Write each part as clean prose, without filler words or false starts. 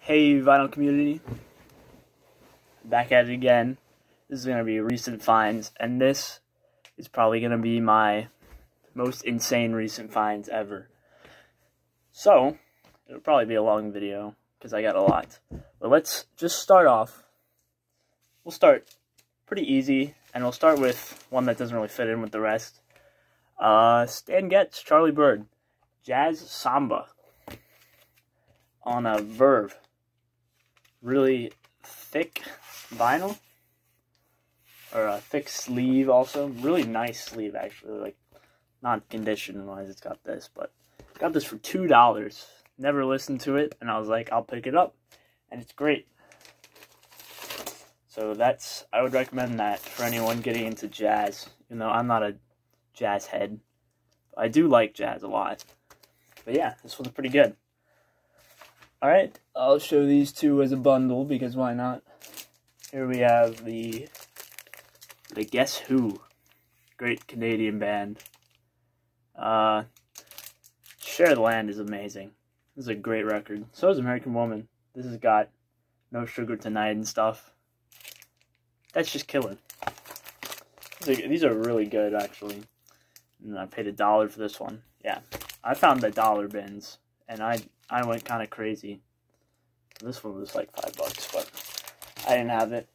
Hey vinyl community, back at it again. This is going to be recent finds, and this is probably going to be my most insane recent finds ever. So, it'll probably be a long video, because I got a lot. But let's just start off. We'll start pretty easy, and we'll start with one that doesn't really fit in with the rest. Stan Getz, Charlie Bird, Jazz Samba on a Verve. Really thick vinyl, or a thick sleeve also. Really nice sleeve actually, like not condition wise it's got this, but got this for $2. Never listened to it, and I was like, I'll pick it up, and it's great. So I would recommend that for anyone getting into jazz. You know, I'm not a jazz head. I do like jazz a lot. But yeah, this one's pretty good. Alright, I'll show these two as a bundle, because why not? Here we have the Guess Who. Great Canadian band. Share the Land is amazing. This is a great record. So is American Woman. This has got No Sugar Tonight and stuff. That's just killing. These are really good, actually. And I paid $1 for this one. Yeah, I found the dollar bins, and I went kind of crazy. This one was like $5, but I didn't have it.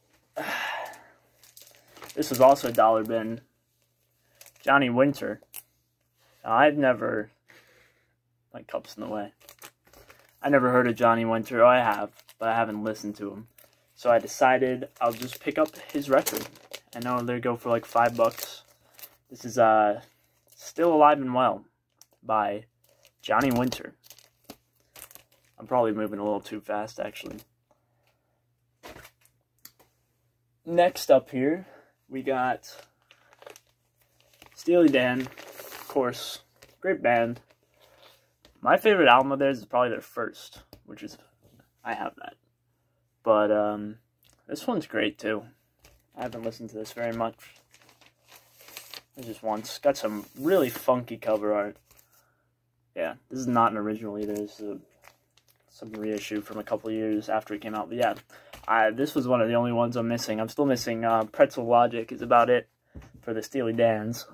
This was also a dollar bin. Johnny Winter. Now, I've never... My cup's in the way. I never heard of Johnny Winter. Oh, I have, but I haven't listened to him. So I decided I'll just pick up his record. I know they go for like $5. This is Still Alive and Well by Johnny Winter. I'm probably moving a little too fast, actually. Next up here, we got Steely Dan, of course. Great band. My favorite album of theirs is probably their first, which is, I have that. But this one's great too. I haven't listened to this very much. Just once. Got some really funky cover art. Yeah, this is not an original either. This is some reissue from a couple years after it came out. But yeah, this was one of the only ones I'm missing. I'm still missing Pretzel Logic is about it for the Steely Dans.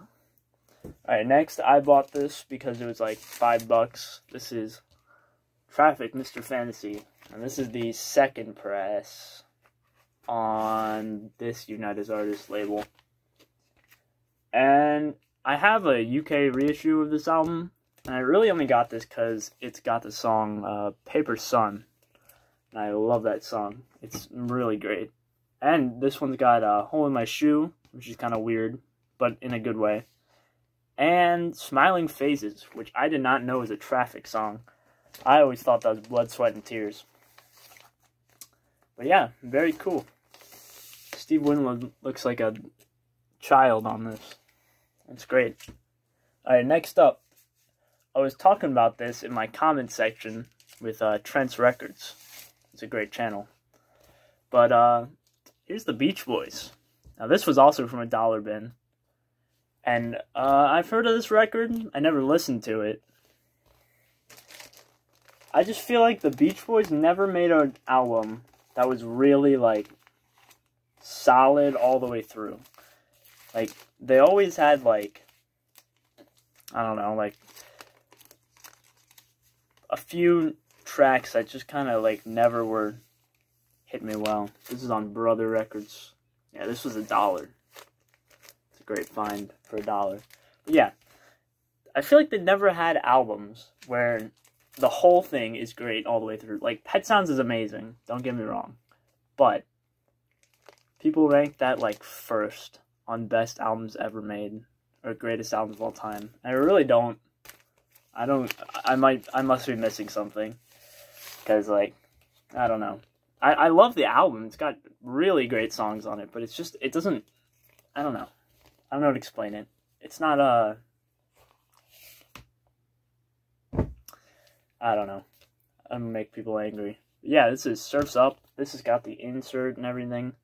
Alright, next I bought this because it was like $5. This is Traffic, Mr. Fantasy. And this is the second press on this United Artists label. And I have a UK reissue of this album. And I really only got this because it's got the song Paper Sun. And I love that song. It's really great. And this one's got a Hole in My Shoe, which is kind of weird, but in a good way. And Smiling Phases, which I did not know was a Traffic song. I always thought that was Blood, Sweat, and Tears. But yeah, very cool. Steve Winwood looks like a child on this. That's great. Alright, next up. I was talking about this in my comment section with Trent's Records. It's a great channel. But here's the Beach Boys. Now this was also from a dollar bin. And I've heard of this record. I never listened to it. I just feel like the Beach Boys never made an album that was really like solid all the way through. Like they always had like, I don't know, like a few tracks that just kind of like never were hit me well. This is on Brother Records. Yeah, this was $1. It's a great find for $1. But yeah, I feel like they never had albums where the whole thing is great all the way through. Like Pet Sounds is amazing, don't get me wrong, but people rank that like first on best albums ever made or greatest albums of all time. I really don't. I must be missing something. Because, like, I don't know. I love the album. It's got really great songs on it. But it's just, it doesn't, I don't know. I don't know how to explain it. It's not, I don't know. I'm going to make people angry. But yeah, this is Surf's Up. This has got the insert and everything.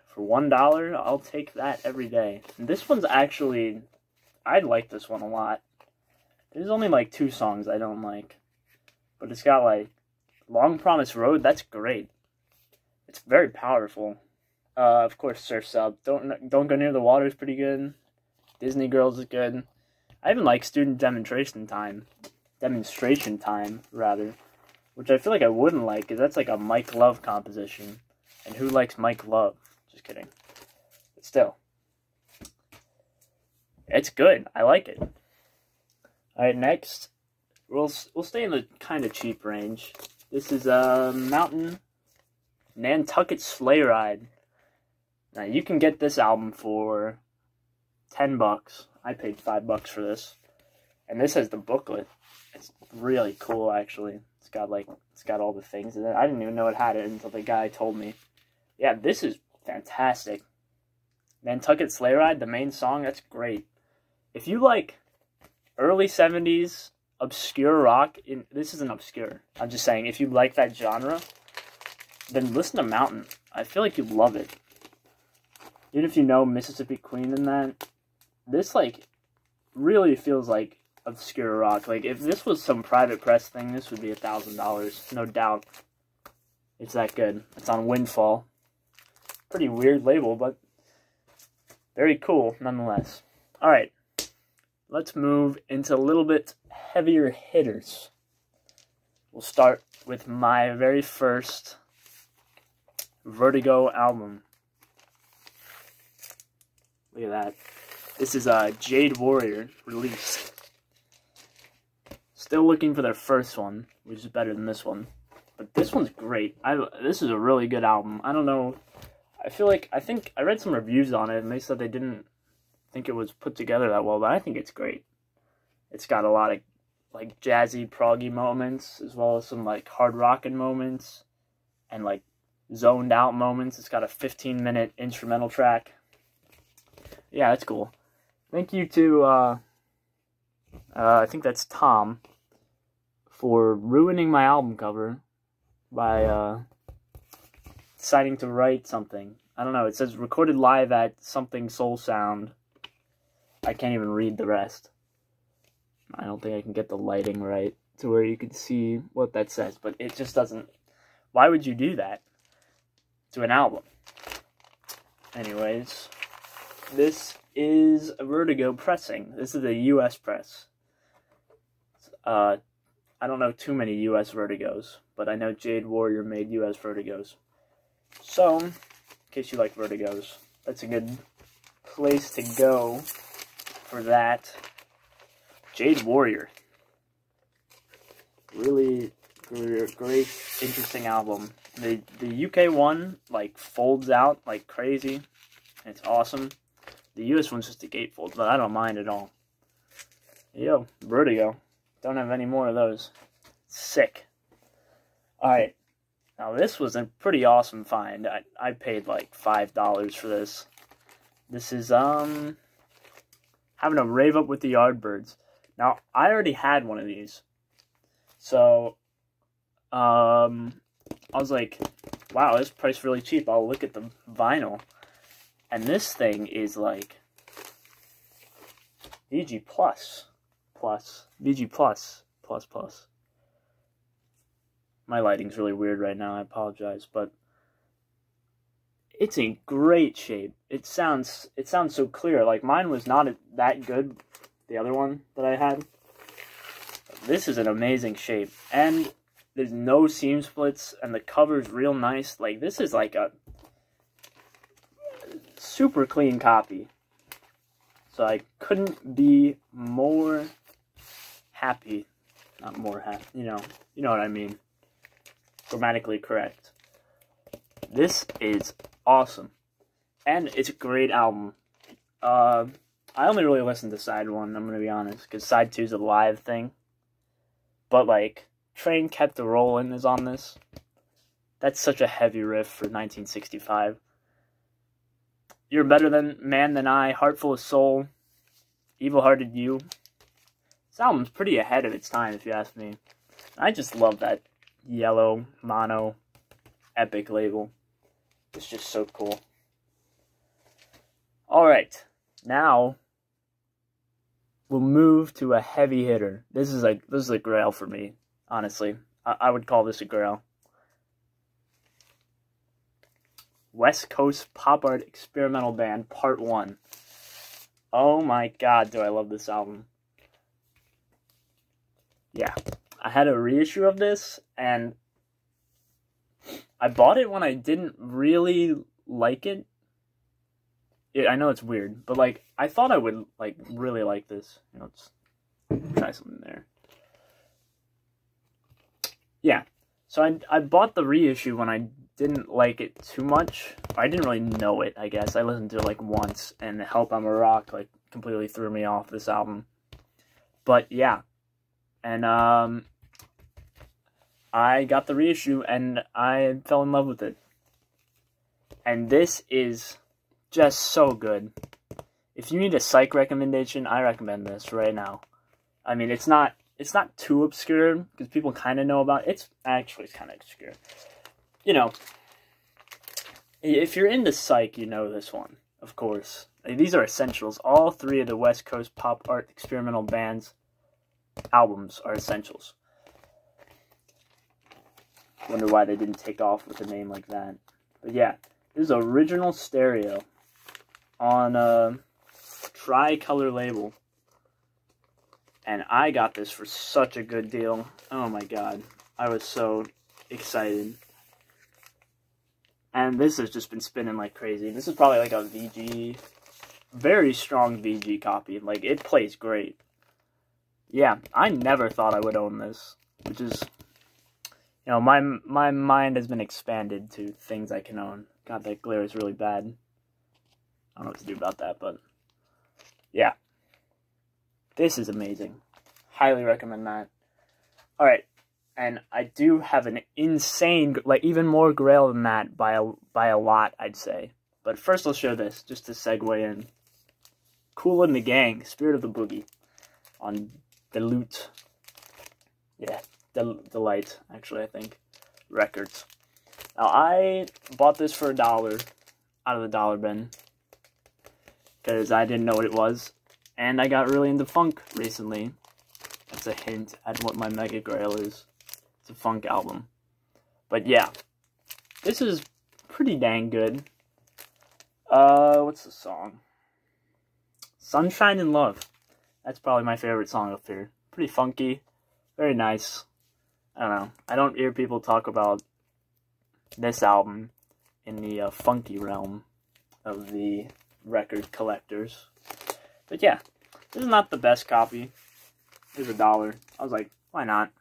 For $1, I'll take that every day. And this one's actually... I like this one a lot. There's only like 2 songs I don't like. But it's got like Long Promised Road, that's great. It's very powerful. Of course, Surf's Up. Don't Go Near the Water is pretty good. Disney Girls is good. I even like Student Demonstration Time, rather, which I feel like I wouldn't like, because that's like a Mike Love composition. And who likes Mike Love? Just kidding. But still. It's good. I like it. Alright, next. We'll stay in the kind of cheap range. This is Mountain Nantucket Sleigh Ride. Now, you can get this album for $10. I paid $5 for this. And this has the booklet. It's really cool, actually. It's got all the things in it. I didn't even know it had it until the guy told me. Yeah, this is fantastic. Nantucket Sleigh Ride, the main song, that's great. If you like early 70s obscure rock, this isn't obscure. I'm just saying, if you like that genre, then listen to Mountain. I feel like you'd love it. Even if you know Mississippi Queen and that, this, like, really feels like obscure rock. Like, if this was some private press thing, this would be $1,000, no doubt. It's that good. It's on Windfall. Pretty weird label, but very cool, nonetheless. Alright, let's move into a little bit heavier hitters. We'll start with my very first Vertigo album. Look at that. This is Jade Warrior, released. Still looking for their first one, which is better than this one. But this one's great. This is a really good album. I don't know. I think I read some reviews on it, and they said they didn't think it was put together that well, but I think it's great. It's got a lot of, like, jazzy, proggy moments, as well as some, like, hard rockin' moments, and, like, zoned out moments. It's got a 15-minute instrumental track. Yeah, that's cool. Thank you to, I think that's Tom, for ruining my album cover by, deciding to write something. I don't know, it says recorded live at something Soul Sound. I can't even read the rest. I don't think I can get the lighting right to where you can see what that says, but it just doesn't. Why would you do that to an album? Anyways, this is a Vertigo pressing. This is a US press. I don't know too many US Vertigos, but I know Jade Warrior made US Vertigos. So, in case you like Vertigos, that's a good place to go for that. Jade Warrior. Really great, interesting album. The UK one, like, folds out like crazy. It's awesome. The US one's just a gatefold, but I don't mind at all. Yo, Vertigo. Don't have any more of those. Sick. Alright. Now, this was a pretty awesome find. I paid like $5 for this. This is, having a rave up with the Yardbirds. Now, I already had one of these. So, I was like, wow, this price really cheap. I'll look at the vinyl. And this thing is like VG plus. VG plus. My lighting's really weird right now, I apologize, but it's in great shape. It sounds so clear. Like, mine was not that good, the other one that I had. This is an amazing shape, and there's no seam splits, and the cover's real nice. Like, this is like a super clean copy. So I couldn't be more happy. Not more happy, you know what I mean. Grammatically correct. This is awesome. And it's a great album. I only really listened to side 1, I'm gonna be honest, because side 2 is a live thing. But, like, Train Kept a Rollin' is on this. That's such a heavy riff for 1965. You're Better Man Than I, Heart Full of Soul, Evil Hearted You. This album's pretty ahead of its time, if you ask me. I just love that yellow, mono, epic label. It's just so cool. Alright, now we'll move to a heavy hitter. This is a grail for me, honestly. I would call this a grail. West Coast Pop Art Experimental Band Part 1. Oh my god, do I love this album. Yeah, I had a reissue of this, and I bought it when I didn't really like it. I know it's weird, but, like, I thought I would, like, really like this. You know, let's try something there. Yeah, so I bought the reissue when I didn't like it too much. I didn't really know it, I guess. I listened to it, like, once, and Help I'm a Rock, like, completely threw me off this album. But, yeah. And, I got the reissue, and I fell in love with it. And this is just so good. If you need a psych recommendation, I recommend this right now. I mean, it's not too obscure, because people kind of know about it. It's kind of obscure. You know, if you're into psych, you know this one, of course. These are essentials. All three of the West Coast Pop Art Experimental Band's albums are essentials. Wonder why they didn't take off with a name like that. But yeah, this is original stereo on a tricolor label. And I got this for such a good deal. Oh my god. I was so excited. And this has just been spinning like crazy. This is probably like a VG, very strong VG copy. Like, it plays great. Yeah, I never thought I would own this, which is, you know, my mind has been expanded to things I can own. God, that glare is really bad. I don't know what to do about that, but yeah. This is amazing. Highly recommend that. Alright, and I do have an insane, like, even more grail than that by a lot, I'd say. But first I'll show this, just to segue in. Kool and the Gang, Spirit of the Boogie, on Dilute. Yeah, Delight, actually, I think. Records. Now, I bought this for $1 out of the dollar bin, because I didn't know what it was. And I got really into funk recently. That's a hint at what my mega grail is. It's a funk album. But yeah, this is pretty dang good. What's the song? Sunshine and Love. That's probably my favorite song up here. Pretty funky, very nice. I don't know. I don't hear people talk about this album in the funky realm of the record collectors. But yeah, this is not the best copy. It was $1. I was like, why not?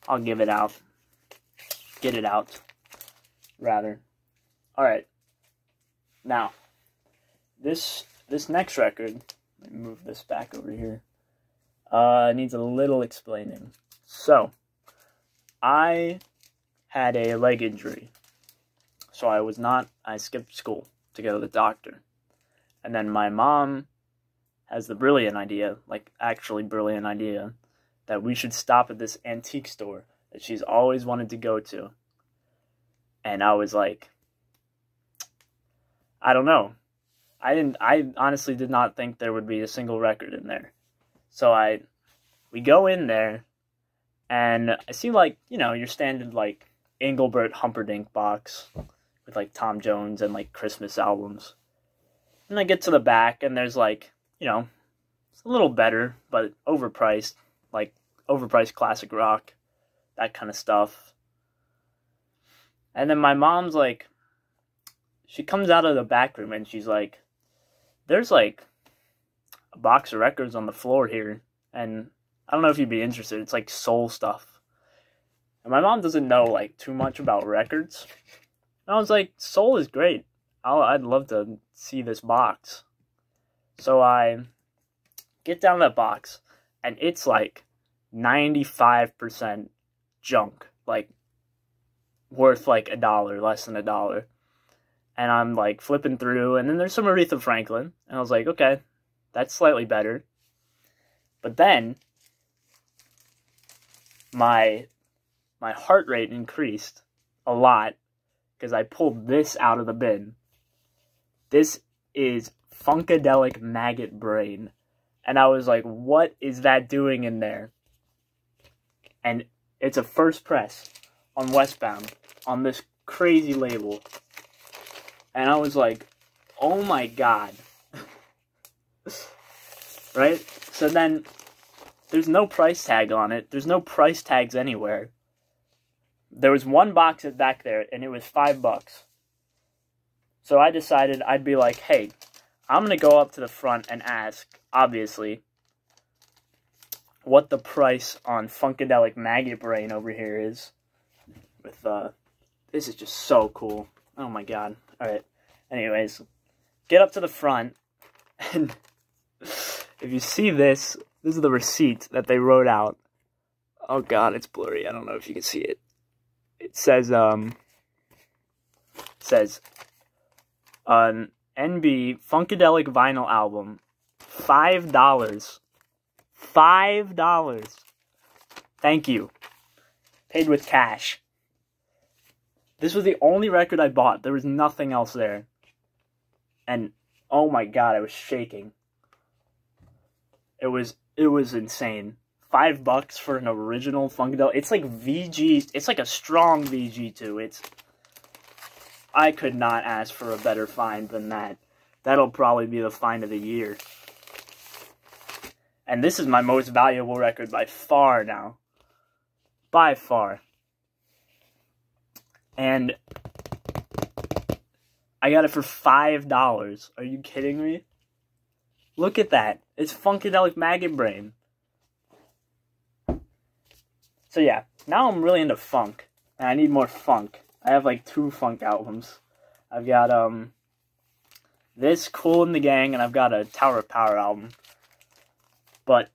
I'll give it out. Get it out, rather. Alright. Now, this next record, let me move this back over here, needs a little explaining. So, I had a leg injury. So I skipped school to go to the doctor. And then my mom has the brilliant idea, like actually brilliant idea, that we should stop at this antique store that she's always wanted to go to. And I was like, I don't know. I honestly did not think there would be a single record in there. So we go in there, and I see, like, you know, your standard, like, Engelbert Humperdinck box with, like, Tom Jones and, like, Christmas albums. And I get to the back, and there's, like, you know, it's a little better, but overpriced, like, overpriced classic rock, that kind of stuff. And then my mom's, like, she comes out of the back room, and she's like, there's, like, a box of records on the floor here, and I don't know if you'd be interested. It's, like, soul stuff. And my mom doesn't know, like, too much about records. And I was like, soul is great. I'd love to see this box. So I get down that box, and it's, like, 95% junk. Like, worth, like, $1, less than $1. And I'm, like, flipping through, and then there's some Aretha Franklin. And I was like, okay, that's slightly better. But then my heart rate increased a lot because I pulled this out of the bin. This is Funkadelic Maggot Brain. And I was like, what is that doing in there? And it's a first press on Westbound on this crazy label. And I was like, oh my god. Right? So then, there's no price tag on it. There's no price tags anywhere. There was one box back there, and it was $5. So I decided I'd be like, hey, I'm going to go up to the front and ask, obviously, what the price on Funkadelic Maggot Brain over here is. With, this is just so cool. Oh my god. Alright. Anyways, get up to the front, and if you see this, this is the receipt that they wrote out. Oh god, it's blurry. I don't know if you can see it. It says, an NB Funkadelic vinyl album, $5. $5. Thank you. Paid with cash. This was the only record I bought. There was nothing else there. And, oh my god, I was shaking. It was insane. $5 for an original Funkadelic. It's like VG. It's like a strong VG too. I could not ask for a better find than that. That'll probably be the find of the year. And this is my most valuable record by far now. By far. And I got it for $5. Are you kidding me? Look at that. It's Funkadelic Maggot Brain. So yeah, now I'm really into funk. And I need more funk. I have like 2 funk albums. I've got this Kool and the Gang, and I've got a Tower of Power album. But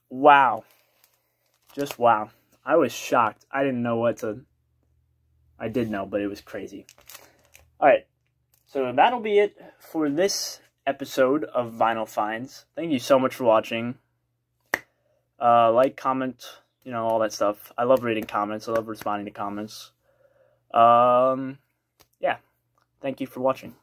wow. Just wow. I was shocked. I didn't know what to... I did know, but it was crazy. Alright, so that'll be it for this episode of Vinyl Finds. Thank you so much for watching. Like, comment, you know, all that stuff. I love reading comments. I love responding to comments. Yeah. Thank you for watching.